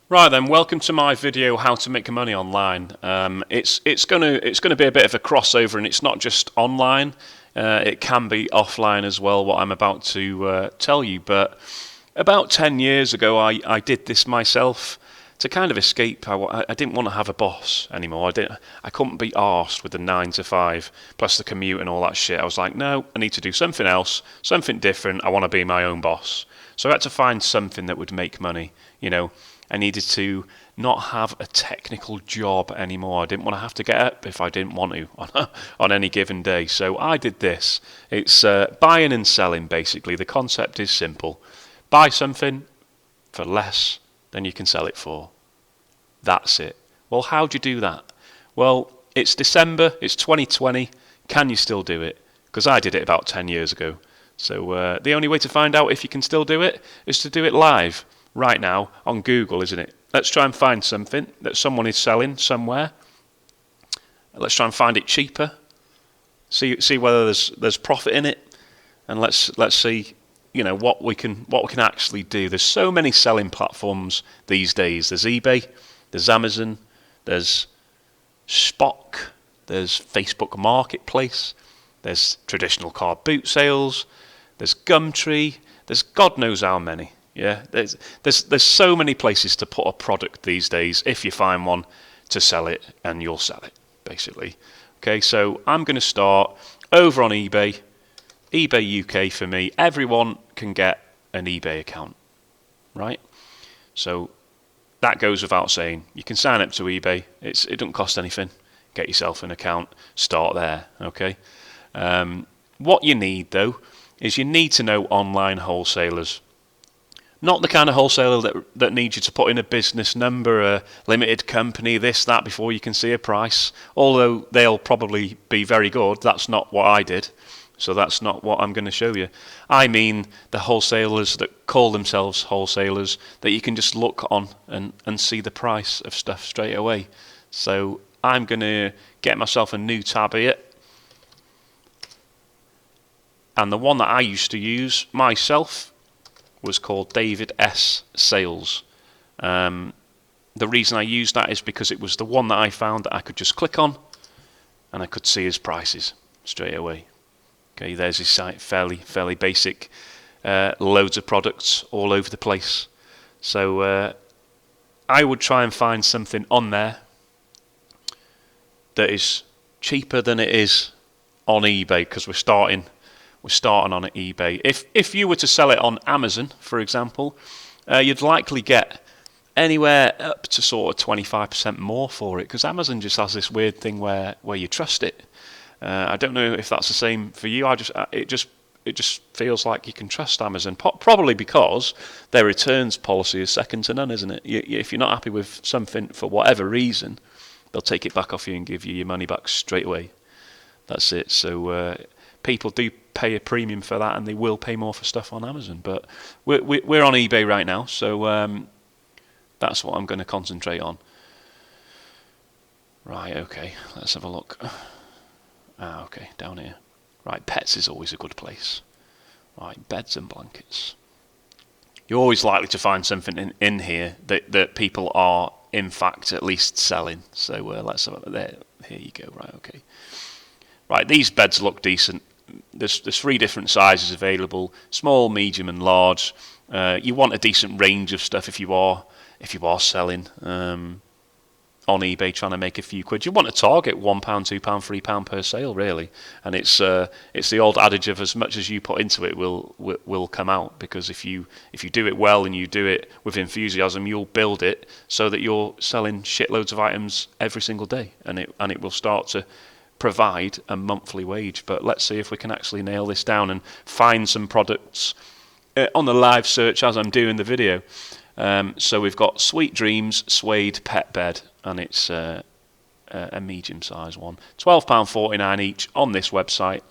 Right then, welcome to my video how to make money online. It's gonna be a bit of a crossover, and it's not just online. It can be offline as well. What I'm about to tell you, but about 10 years ago, I did this myself to kind of escape. I didn't want to have a boss anymore. I couldn't be arsed with the 9 to 5 plus the commute and all that shit. I was like, no, I need to do something else, something different. I want to be my own boss. So I had to find something that would make money. You know, I needed to not have a technical job anymore. I didn't want to have to get up if I didn't want to on any given day. So I did this. It's buying and selling, basically. The concept is simple. Buy something for less than you can sell it for. That's it. Well, how do you do that? Well, it's December, it's 2020. Can you still do it? Because I did it about 10 years ago. So the only way to find out if you can still do it is to do it live right now on Google, isn't it? Let's try and find something that someone is selling somewhere. Let's try and find it cheaper. See whether there's profit in it, and let's see, you know, what we can actually do. There's so many selling platforms these days. There's eBay, there's Amazon, there's Spock, there's Facebook Marketplace, there's traditional car boot sales, there's Gumtree, there's God knows how many. Yeah, there's so many places to put a product these days. If you find one to sell it, and you'll sell it, basically. Okay, so I'm going to start over on eBay. eBay UK for me. Everyone can get an eBay account, right? So that goes without saying. You can sign up to eBay. It doesn't cost anything. Get yourself an account. Start there. Okay. What you need though is you need to know online wholesalers. Not the kind of wholesaler that needs you to put in a business number, a limited company, this, that, before you can see a price. Although they'll probably be very good, that's not what I did. So that's not what I'm going to show you. I mean the wholesalers that call themselves wholesalers, that you can just look on and see the price of stuff straight away. So I'm going to get myself a new tab here. And the one that I used to use myself was called David S. Sales. The reason I used that is because it was the one that I found that I could just click on and I could see his prices straight away. Okay, there's his site, fairly basic, loads of products all over the place. So I would try and find something on there that is cheaper than it is on eBay, because we're starting on eBay. If you were to sell it on Amazon, for example, you'd likely get anywhere up to sort of 25% more for it, because Amazon just has this weird thing where you trust it. I don't know if that's the same for you. It just feels like you can trust Amazon, probably because their returns policy is second to none, isn't it? If you're not happy with something for whatever reason, they'll take it back off you and give you your money back straight away. That's it. So people do pay a premium for that, and they will pay more for stuff on Amazon. But we're on eBay right now, so that's what I'm going to concentrate on. Right, okay, let's have a look. Okay, down here. Right, pets is always a good place. Right, beds and blankets. You're always likely to find something in here that people are, in fact, at least selling. So let's have a look there. Here you go, right, okay. Right, these beds look decent. There's 3 different sizes available: small, medium, and large. You want a decent range of stuff if you are selling on eBay, trying to make a few quid. You want to target £1, £2, £3 per sale, really. And it's the old adage of as much as you put into it will come out, because if you do it well and you do it with enthusiasm, you'll build it so that you're selling shitloads of items every single day, and it will start to provide a monthly wage. But let's see if we can actually nail this down and find some products on the live search as I'm doing the video. So we've got Sweet Dreams Suede Pet Bed, and it's a medium-sized one. £12.49 each on this website,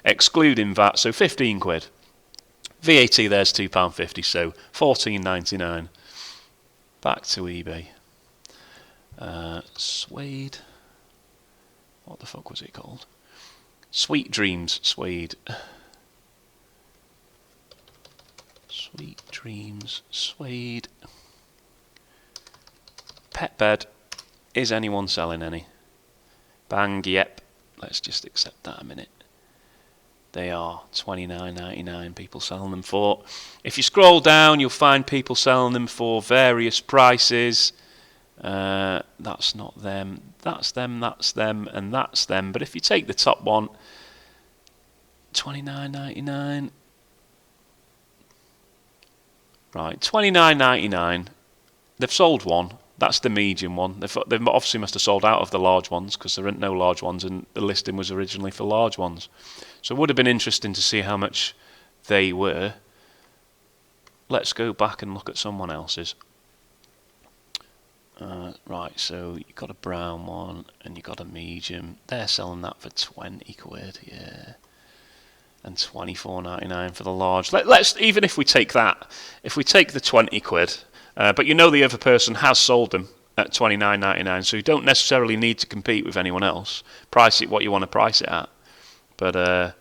excluding VAT, so 15 quid. VAT there's £2.50, so £14.99. Back to eBay. Suede. What the fuck was it called? Sweet Dreams Suede. Sweet Dreams Suede pet bed. Is anyone selling any? Bang, yep. Let's just accept that a minute. They are $29.99 people selling them for. If you scroll down, you'll find people selling them for various prices. That's not them. That's them, and that's them. But if you take the top one, $29.99. Right, $29.99. They've sold one. That's the medium one. They've obviously must have sold out of the large ones because there aren't no large ones, and the listing was originally for large ones. So it would have been interesting to see how much they were. Let's go back and look at someone else's. Right, so you got a brown one and you got a medium. They're selling that for 20 quid, yeah. And $24.99 for the large. Let's even if we take that, if we take the 20 quid, but you know the other person has sold them at $29.99, so you don't necessarily need to compete with anyone else. Price it what you want to price it at. But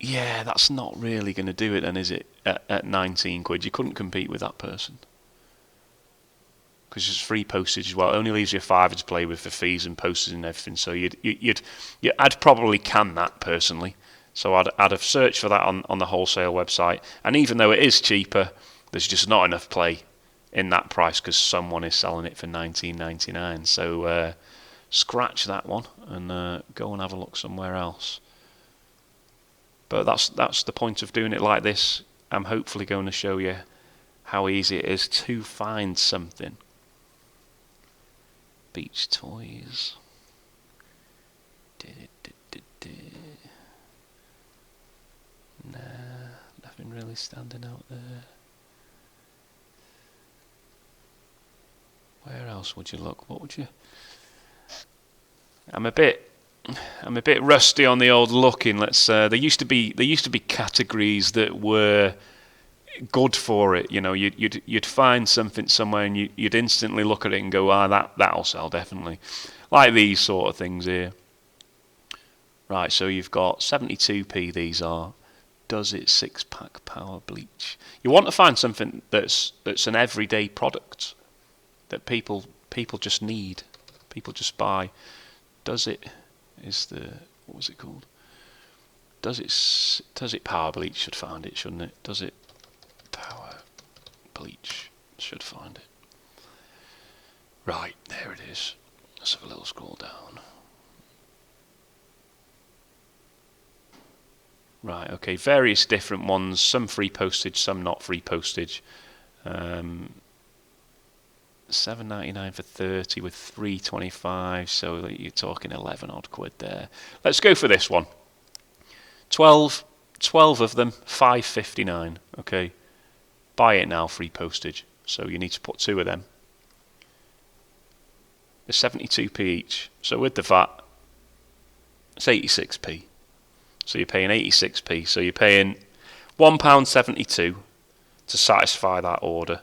yeah, that's not really going to do it then, is it? At 19 quid, you couldn't compete with that person. Because it's free postage as well. It only leaves you £5 to play with for fees and postage and everything. So I'd probably can that personally. So I'd have searched for that on the wholesale website. And even though it is cheaper, there's just not enough play in that price because someone is selling it for $19.99. So scratch that one and go and have a look somewhere else. But that's the point of doing it like this. I'm hopefully going to show you how easy it is to find something. Beach toys. Nah, nothing really standing out there. Where else would you look? What would you? I'm a bit rusty on the old looking. There used to be categories that were good for it. You know, you'd find something somewhere and you'd instantly look at it and go, that'll sell definitely. Like these sort of things here. Right, so you've got 72p. These are. Does it 6-pack power bleach? You want to find something that's an everyday product that people just need, people just buy. Does it is the what was it called? Does it power bleach? Should find it, shouldn't it? Does it power bleach? Should find it. Right, there it is. Let's have a little scroll down. Right, okay, various different ones, some free postage, some not free postage. $7.99 for 30 with 3.25, so you're talking 11 odd quid there. Let's go for this one. 12 of them, $5.59. Okay, buy it now, free postage. So you need to put 2 of them. They're 72p each. So with the VAT, it's 86p. So you're paying 86p. So you're paying £1.72 to satisfy that order,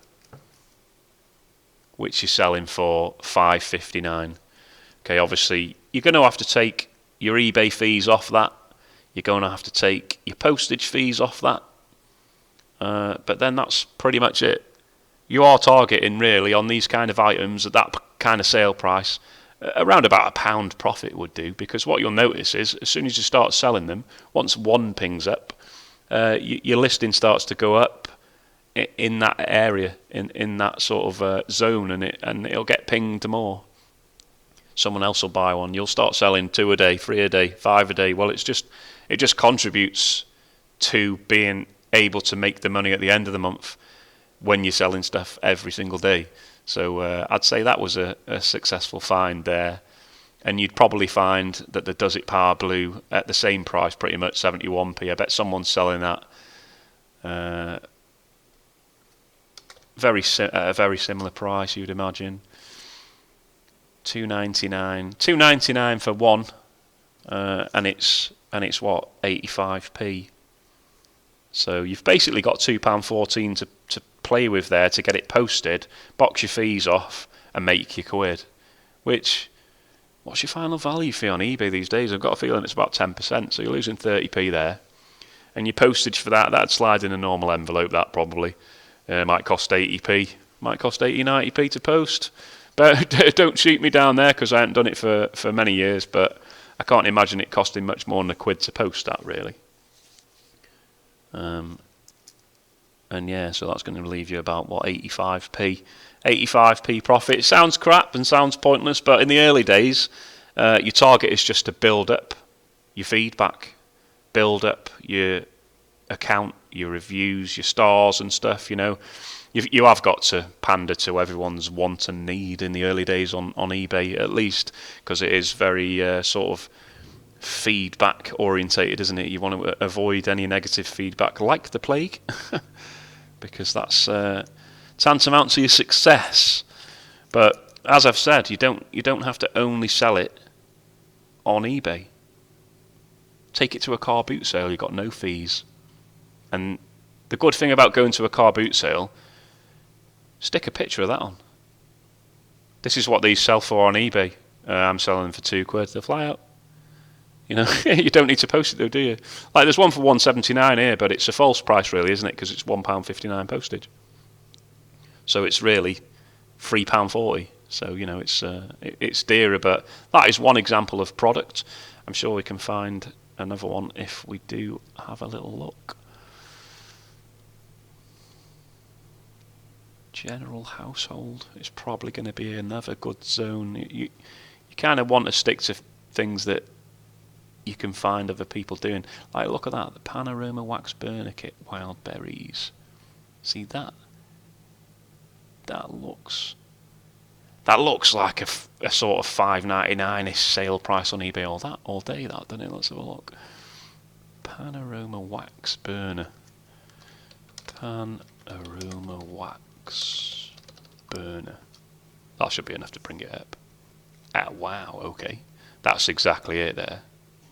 which you're selling for $5.59. Okay, obviously you're going to have to take your eBay fees off that. You're going to have to take your postage fees off that. But then that's pretty much it. You are targeting really on these kind of items at that kind of sale price. Around about £1 profit would do, because what you'll notice is as soon as you start selling them, once one pings up, your listing starts to go up in that area, in that sort of zone, and it'll get pinged more. Someone else will buy one. You'll start selling 2 a day, 3 a day, 5 a day. Well, it just contributes to being able to make the money at the end of the month when you're selling stuff every single day. So I'd say that was a successful find there. And you'd probably find that the Does It Power Blue at the same price, pretty much 71p. I bet someone's selling that at a very similar price, you'd imagine. $2.99 for one, and it's what, 85p. So you've basically got £2.14 to play with there to get it posted, box your fees off, and make your quid. Which, what's your final value fee on eBay these days? I've got a feeling it's about 10%, so you're losing 30p there. And your postage for that'd slide in a normal envelope, that probably. Might cost 80p, might cost 80, 90p to post. But don't cheat me down there, because I haven't done it for many years, but I can't imagine it costing much more than £1 to post that, really. And yeah, so that's going to leave you about, what, 85p profit. It sounds crap and sounds pointless, but in the early days, your target is just to build up your feedback, build up your account, your reviews, your stars and stuff. You have got to pander to everyone's want and need in the early days on eBay, at least, because it is very sort of feedback orientated, isn't it? You want to avoid any negative feedback, like the plague, because that's tantamount to your success. But as I've said, you don't have to only sell it on eBay. Take it to a car boot sale, you've got no fees. And the good thing about going to a car boot sale, stick a picture of that on. This is what these sell for on eBay. I'm selling them for £2. They'll fly out. You don't need to post it though, do you? Like, there's one for £1.79 here, but it's a false price, really, isn't it? Because it's £1.59 postage. So it's really £3.40. So it's dearer, but that is one example of product. I'm sure we can find another one if we do have a little look. General household is probably going to be another good zone. You kind of want to stick to things that you can find other people doing. Like, look at that, the Panorama Wax Burner Kit, Wild Berries. See that? That looks like a sort of $5.99-ish sale price on eBay all day, that, doesn't it? Let's have a look. Panorama Wax Burner. Panorama Wax Burner. That should be enough to bring it up. Wow, okay. That's exactly it there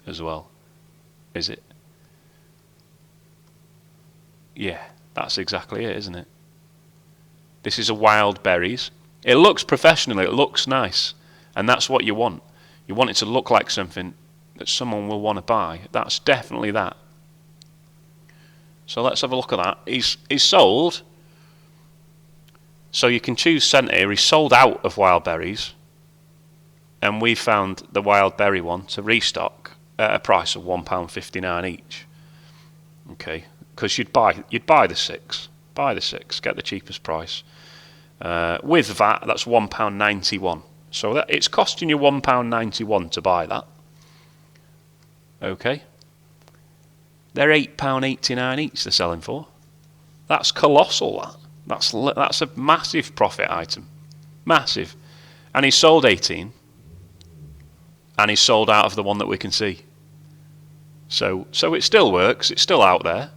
as well. Is it? Yeah, that's exactly it, isn't it? This is a Wild Berries. It looks professional, it looks nice, and that's what you want. You want it to look like something that someone will want to buy. That's definitely that. So let's have a look at that. He's sold, so you can choose scent here. He's sold out of Wild Berries, and we found the Wild Berry one to restock at a price of £1.59 each. Okay, because you'd buy the six. Buy the six, get the cheapest price. With VAT, that's £1.91. So it's costing you £1.91 to buy that. Okay. They're £8.89 each they're selling for. That's colossal, that. That's a massive profit item. Massive. And he's sold 18. And he's sold out of the one that we can see. So it still works, it's still out there.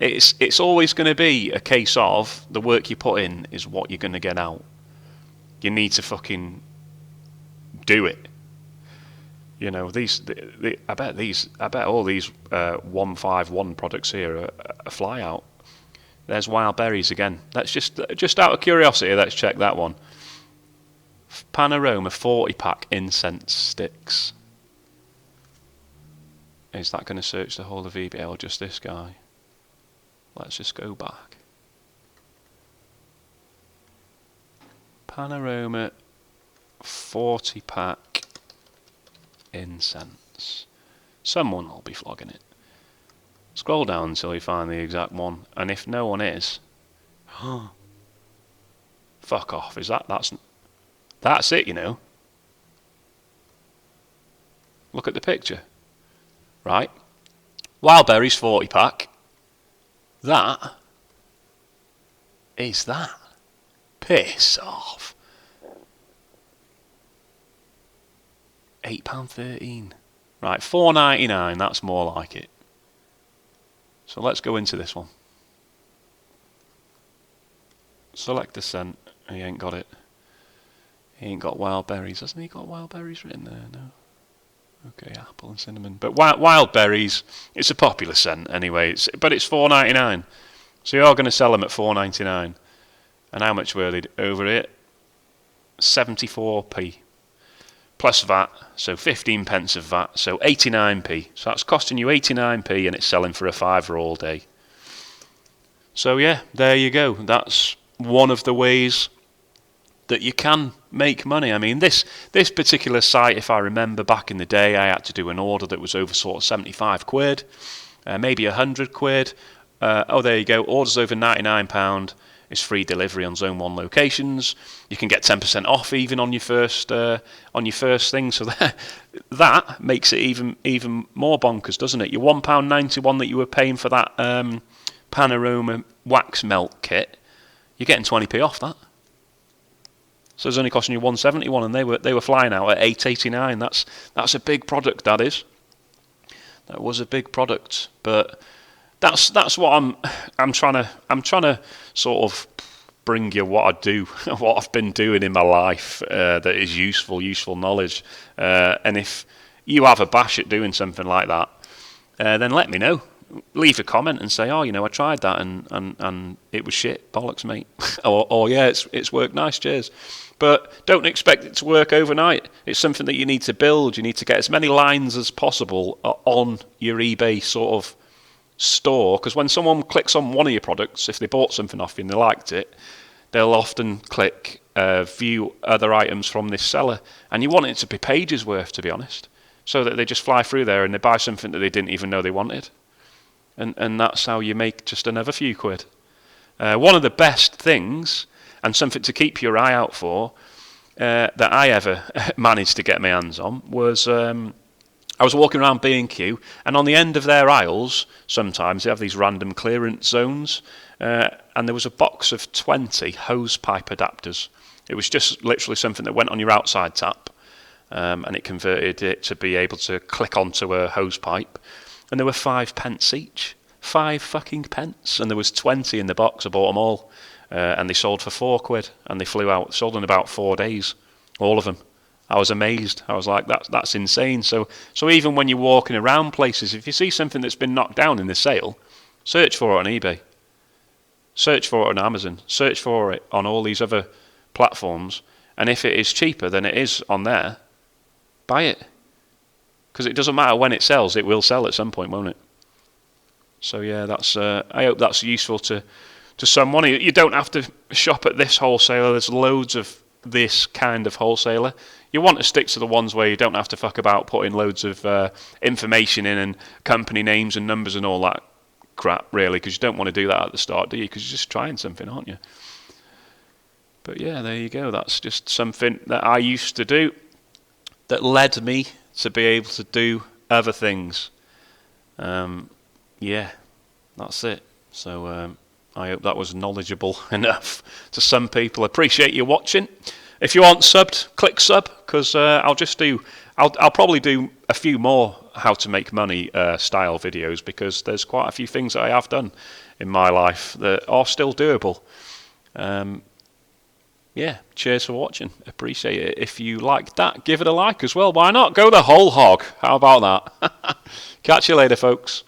It's always going to be a case of the work you put in is what you're going to get out. You need to fucking do it. I bet all these 151 products here are fly out. There's Wild Berries again. Let's just out of curiosity, let's check that one. Panorama 40-pack incense sticks. Is that going to search the whole of eBay or just this guy? Let's just go back. Panorama 40-pack incense. Someone will be flogging it. Scroll down until you find the exact one, and if no one is, fuck off. That's it, Look at the picture. Right. Wild Berries 40-pack. That is that. Piss off. £8.13. Right, £4.99. That's more like it. So let's go into this one. Select the scent. He ain't got it. He ain't got Wild Berries. Hasn't he got Wild Berries written there? No. Okay, apple and cinnamon. But Wild Berries, it's a popular scent anyway. But it's £4.99. So you're going to sell them at £4.99. And how much were they over it? 74p. Plus VAT, so 15 pence of VAT, so 89p. So that's costing you 89p and it's selling for a £5 all day. So yeah, there you go. That's one of the ways that you can make money. I mean, this particular site, if I remember back in the day, I had to do an order that was over sort of 75 quid, maybe 100 quid. Oh, there you go. Orders over £99. It's free delivery on Zone 1 locations. You can get 10% off even on your first thing. So that makes it even more bonkers, doesn't it? Your £1.91 that you were paying for that Panorama wax melt kit, you're getting 20p off that. So it's only costing you £171, and they were flying out at £8.89. That's a big product. That is. That was a big product, but that's what I'm trying to sort of bring you what I do, what I've been doing in my life that is useful knowledge. And if you have a bash at doing something like that, then let me know. Leave a comment and say, oh, I tried that and it was shit, bollocks, mate. or yeah, it's worked nice, cheers. But don't expect it to work overnight. It's something that you need to build. You need to get as many lines as possible on your eBay sort of store, because when someone clicks on one of your products, if they bought something off you and they liked it, they'll often click view other items from this seller, and you want it to be pages worth, to be honest, so that they just fly through there and they buy something that they didn't even know they wanted, and that's how you make just another few quid. One of the best things, and something to keep your eye out for, that I ever managed to get my hands on was I was walking around B&Q, and on the end of their aisles, sometimes they have these random clearance zones, and there was a box of 20 hose pipe adapters. It was just literally something that went on your outside tap, and it converted it to be able to click onto a hose pipe, and there were 5p each. 5 fucking pence, and there was 20 in the box. I bought them all, and they sold for £4, and they flew out. Sold in about 4 days, all of them. I was amazed. I was like, that's insane. So even when you're walking around places, if you see something that's been knocked down in the sale, search for it on eBay. Search for it on Amazon. Search for it on all these other platforms. And if it is cheaper than it is on there, buy it. Because it doesn't matter when it sells, it will sell at some point, won't it? So yeah, that's. I hope that's useful to someone. You don't have to shop at this wholesaler. There's loads of this kind of wholesaler. You want to stick to the ones where you don't have to fuck about putting loads of information in and company names and numbers and all that crap, really, because you don't want to do that at the start, do you? Because you're just trying something, aren't you? But yeah, there you go. That's just something that I used to do that led me to be able to do other things. Yeah, that's it. So I hope that was knowledgeable enough to some people. Appreciate you watching. If you aren't subbed, click sub, because I'll probably do a few more how to make money style videos, because there's quite a few things that I have done in my life that are still doable. Yeah, cheers for watching. Appreciate it. If you liked that, give it a like as well. Why not? Go the whole hog. How about that? Catch you later, folks.